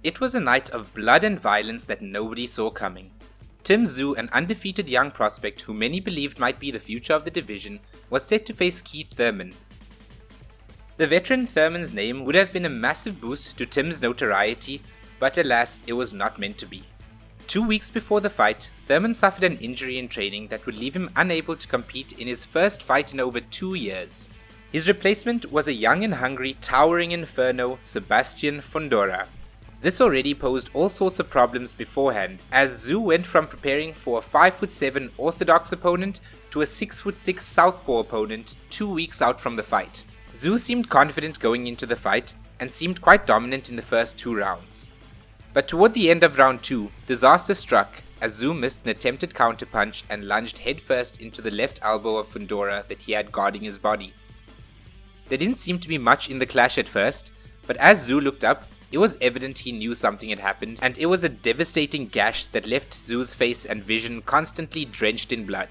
It was a night of blood and violence that nobody saw coming. Tim Tszyu, an undefeated young prospect who many believed might be the future of the division, was set to face Keith Thurman. The veteran Thurman's name would have been a massive boost to Tim's notoriety, but alas, it was not meant to be. 2 weeks before the fight, Thurman suffered an injury in training that would leave him unable to compete in his first fight in over 2 years. His replacement was a young and hungry, towering inferno, Sebastian Fundora. This already posed all sorts of problems beforehand, as Tszyu went from preparing for a 5'7" orthodox opponent to a 6'6" southpaw opponent 2 weeks out from the fight. Tszyu seemed confident going into the fight, and seemed quite dominant in the first 2 rounds. But toward the end of round 2, disaster struck as Tszyu missed an attempted counterpunch and lunged headfirst into the left elbow of Fundora that he had guarding his body. There didn't seem to be much in the clash at first, but as Tszyu looked up, it was evident he knew something had happened, and it was a devastating gash that left Tszyu's face and vision constantly drenched in blood.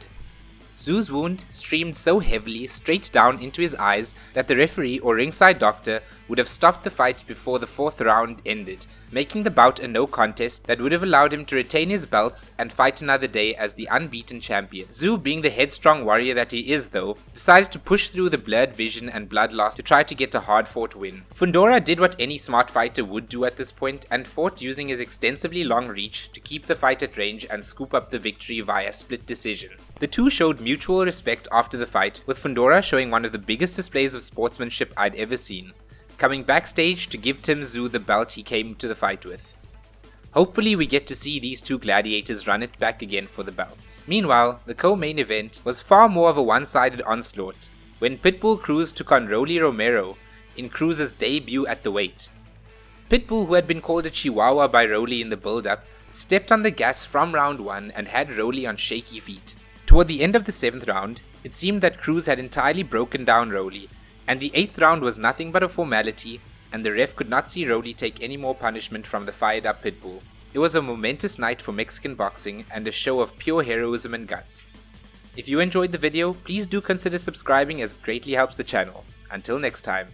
Tszyu's wound streamed so heavily straight down into his eyes that the referee or ringside doctor would have stopped the fight before the 4th round ended, making the bout a no contest that would have allowed him to retain his belts and fight another day as the unbeaten champion. Tszyu, being the headstrong warrior that he is though, decided to push through the blurred vision and blood loss to try to get a hard-fought win. Fundora did what any smart fighter would do at this point and fought using his extensively long reach to keep the fight at range and scoop up the victory via split decision. The two showed mutual respect after the fight, with Fundora showing one of the biggest displays of sportsmanship I'd ever seen, coming backstage to give Tim Tszyu the belt he came to the fight with. Hopefully we get to see these two gladiators run it back again for the belts. Meanwhile, the co-main event was far more of a one-sided onslaught when Pitbull Cruz took on Rolly Romero in Cruz's debut at the weight. Pitbull, who had been called a chihuahua by Rolly in the build-up, stepped on the gas from round 1 and had Rolly on shaky feet. Toward the end of the 7th round, it seemed that Cruz had entirely broken down Rolly, and the 8th round was nothing but a formality, and the ref could not see Rolly take any more punishment from the fired-up Pitbull. It was a momentous night for Mexican boxing and a show of pure heroism and guts. If you enjoyed the video, please do consider subscribing as it greatly helps the channel. Until next time.